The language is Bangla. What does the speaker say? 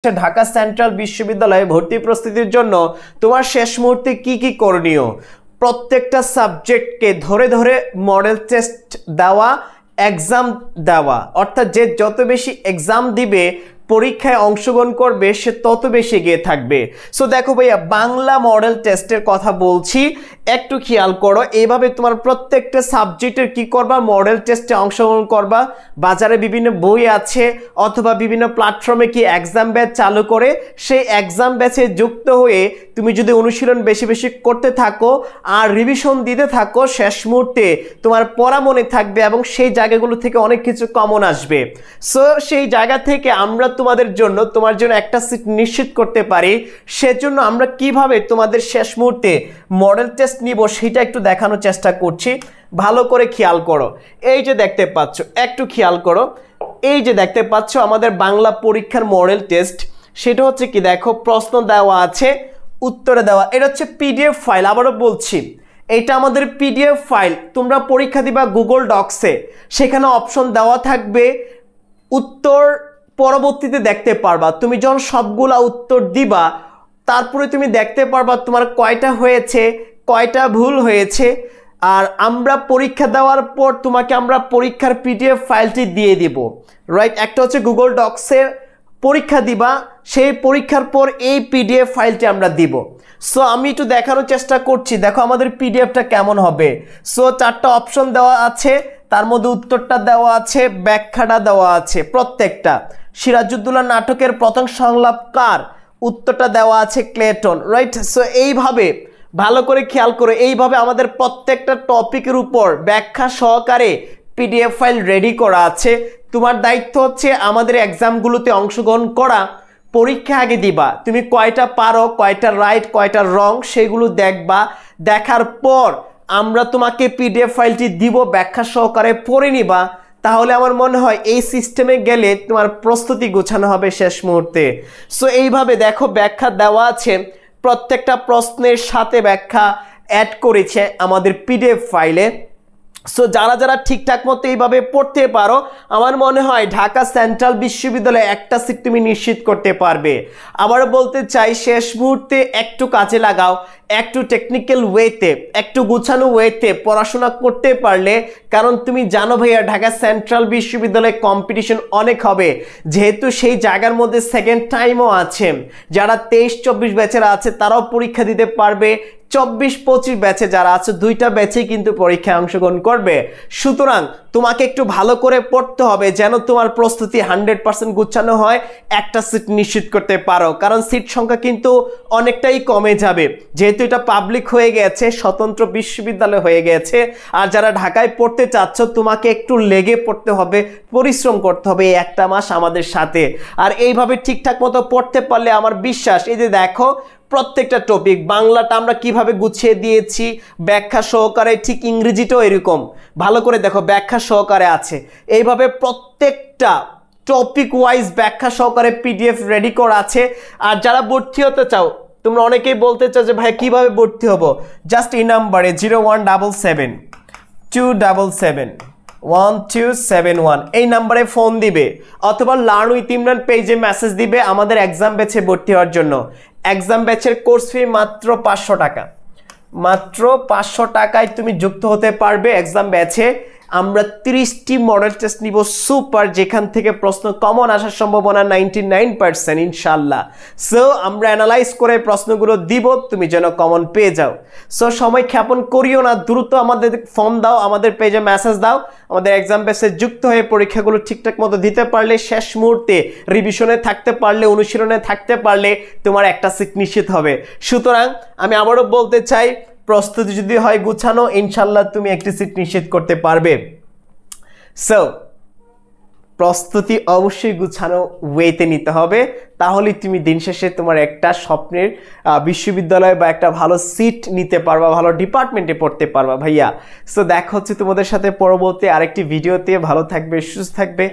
ঢাকা সেন্ট্রাল বিশ্ববিদ্যালয়ে ভর্তি প্রস্তুতির জন্য তোমার শেষ মুহূর্তে কি কি করণীয়, প্রত্যেকটা সাবজেক্টকে ধরে ধরে মডেল টেস্ট দেওয়া, এক্সাম দেওয়া, অর্থাৎ যে যত বেশি এক্সাম দিবে, পরীক্ষায় অংশগ্রহণ করবে, সে তত বেশি এগিয়ে থাকবে। সো দেখো ভাইয়া, বাংলা মডেল টেস্টের কথা বলছি, একটু খেয়াল করো। এইভাবে তোমার প্রত্যেকটা সাবজেক্টের কি করবা, মডেল টেস্টে অংশগ্রহণ করবা। বাজারে বিভিন্ন বই আছে অথবা বিভিন্ন প্ল্যাটফর্মে কি এক্সাম ব্যাচ চালু করে, সেই এক্সাম ব্যাচে যুক্ত হয়ে তুমি যদি অনুশীলন বেশি বেশি করতে থাকো আর রিভিশন দিতে থাকো, শেষ মুহূর্তে তোমার পড়া মনে থাকবে এবং সেই জায়গাগুলো থেকে অনেক কিছু কমন আসবে। সো সেই জায়গা থেকে আমরা তোমার জন্য একটা সিট নিশ্চিত করতে পারি। সেজন্য আমরা কিভাবে তোমাদের শেষ মুহূর্তে মডেল টেস্ট নিব সেটা একটু দেখানোর চেষ্টা করছি। ভালো করে খেয়াল করো, এই যে দেখতে পাচ্ছ, একটু খেয়াল করো, এই যে দেখতে পাচ্ছ আমাদের বাংলা পরীক্ষার মডেল টেস্ট। সেটা হচ্ছে কি, দেখো প্রশ্ন দেওয়া আছে, উত্তরে দেওয়া, এটা হচ্ছে পিডিএফ ফাইল। আবারও বলছি, এটা আমাদের পিডিএফ ফাইল। তোমরা পরীক্ষা দিবা গুগল ডক্সে, সেখানে অপশন দেওয়া থাকবে, উত্তর পরবর্তীতে দেখতে পারবা। তুমি যখন সবগুলা উত্তর দিবা, তারপরে তুমি দেখতে পারবা তোমার কয়টা হয়েছে, কয়টা ভুল হয়েছে। আর আমরা পরীক্ষা দেওয়ার পর তোমাকে আমরা পরীক্ষার পিডিএফ ফাইলটি দিয়ে দিব, রাইট? একটা হচ্ছে গুগল ডক্সে পরীক্ষা দিবা, সেই পরীক্ষার পর এই পিডিএফ ফাইলটি আমরা দিব। সো আমি একটু দেখানোর চেষ্টা করছি, দেখো আমাদের পিডিএফটা কেমন হবে। সো 4টা অপশন দেওয়া আছে, তার মধ্যে উত্তরটা দেওয়া আছে, ব্যাখ্যাটা দেওয়া আছে প্রত্যেকটা। সিরাজউদ্দৌলা নাটকের প্রথম সংলাপ কার, উত্তরটা দেওয়া আছে ক্লেটন, রাইট? সো এইভাবে ভালো করে খেয়াল করে, এইভাবে আমাদের প্রত্যেকটা টপিকের উপর ব্যাখ্যা সহকারে পিডিএফ ফাইল রেডি করা আছে। তোমার দায়িত্ব হচ্ছে আমাদের এক্সামগুলোতে অংশগ্রহণ করা। পরীক্ষা আগে দিবা, তুমি কয়টা পারো, কয়টা রাইট, কয়টা রং, সেগুলো দেখবা। দেখার পর আমরা তোমাকে পিডিএফ ফাইলটি দিব, ব্যাখ্যা সহকারে পড়ে নিবা। তাহলে আমার মনে হয় এই সিস্টেমে গেলে তোমার প্রস্তুতি গোছানো হবে শেষ মুহূর্তে। সো এইভাবে দেখো ব্যাখ্যা দেওয়া আছে, প্রত্যেকটা প্রশ্নের সাথে ব্যাখ্যা অ্যাড করেছে আমাদের পিডিএফ ফাইলে। সো যারা যারা ঠিকঠাক মতো এইভাবে পড়তে পারো, আমার মনে হয় ঢাকা সেন্ট্রাল বিশ্ববিদ্যালয়ে একটা সিট তুমি নিশ্চিত করতে পারবে। আবার বলতে চাই, শেষ মুহূর্তে একটু কাজে লাগাও, একটু টেকনিক্যাল ওয়েতে, একটু গুছানো ওয়েতে পড়াশোনা করতে পারলে, কারণ তুমি জানো ভাইয়া ঢাকা সেন্ট্রাল বিশ্ববিদ্যালয়ে কম্পিটিশন অনেক হবে, যেহেতু সেই জায়গার মধ্যে সেকেন্ড টাইমও আছে। যারা 23-24 ব্যাচের আছে তারাও পরীক্ষা দিতে পারবে, 24-25 ব্যাচে যারা আছে, 2টা ব্যাচেই কিন্তু পরীক্ষায় অংশগ্রহণ করবে। সুতরাং তোমাকে একটু ভালো করে পড়তে হবে যেন তোমার প্রস্তুতি 100% গুছানো হয়, একটা সিট নিশ্চিত করতে পারো। কারণ সিট সংখ্যা কিন্তু অনেকটাই কমে যাবে, যেহেতু এটা পাবলিক হয়ে গেছে, স্বতন্ত্র বিশ্ববিদ্যালয় হয়ে গেছে। আর যারা ঢাকায় পড়তে চাচ্ছ, তোমাকে একটু লেগে পড়তে হবে, পরিশ্রম করতে হবে এই একটা মাস আমাদের সাথে। আর এইভাবে ঠিকঠাক মতো পড়তে পারলে আমার বিশ্বাস, এই যে দেখো প্রত্যেকটা টপিক, বাংলাটা আমরা কিভাবে গুছিয়ে দিয়েছি ব্যাখ্যা সহকারে, ঠিক ইংরেজিটাও এরকম ভালো করে দেখো ব্যাখ্যা সহকারে আছে। এইভাবে প্রত্যেকটা টপিক ওয়াইজ ব্যাখ্যা সহকারে পিডিএফ রেডি করা আছে। আর যারা ভর্তি হতে চাও, তোমরা অনেকেই বলতে চাও যে ভাই কিভাবে ভর্তি হব, জাস্ট এই নাম্বারে 0177-277-1271 এই নাম্বারে ফোন দিবে, অথবা লার্ন উইথ ইমরান পেজে মেসেজ দিবে আমাদের এক্সাম ব্যাচে ভর্তি হওয়ার জন্য। এক্সাম ব্যাচের কোর্স ফি মাত্র 500 টাকা, মাত্র 500 টাকায় তুমি যুক্ত হতে পারবে এক্সাম ব্যাচে। আমরা 30টি মডেল টেস্ট নিব সুপার, যেখান থেকে প্রশ্ন কমন আসার সম্ভাবনা 99% ইনশাল্লাহ। সো আমরা অ্যানালাইজ করে প্রশ্নগুলো দিব, তুমি যেন কমন পেয়ে যাও। সো সময় ক্ষেপণ করিও না, দ্রুত আমাদের ফোন দাও, আমাদের পেজে মেসেজ দাও। আমাদের এক্সাম ব্যাচে যুক্ত হয়ে পরীক্ষাগুলো ঠিকঠাক মতো দিতে পারলে, শেষ মুহূর্তে রিভিশনে থাকতে পারলে, অনুশীলনে থাকতে পারলে তোমার একটা সিট নিশ্চিত হবে। সুতরাং আমি আবারও বলতে চাই, প্রস্তুতি যদি হয় গুছানো, ইনশাল্লাহ তুমি একটি সিট নিশ্চিত করতে পারবে। সো প্রস্তুতি অবশ্যই গুছানো ওয়েতে নিতে হবে, তাহলে তুমি দিন শেষে তোমার একটা স্বপ্নের বিশ্ববিদ্যালয় বা একটা ভালো সিট নিতে পারবা, ভালো ডিপার্টমেন্টে পড়তে পারবা ভাইয়া। সো দেখা হচ্ছে তোমাদের সাথে পরবর্তী আরেকটি ভিডিওতে। ভালো থাকবে, সুস্থ থাকবে।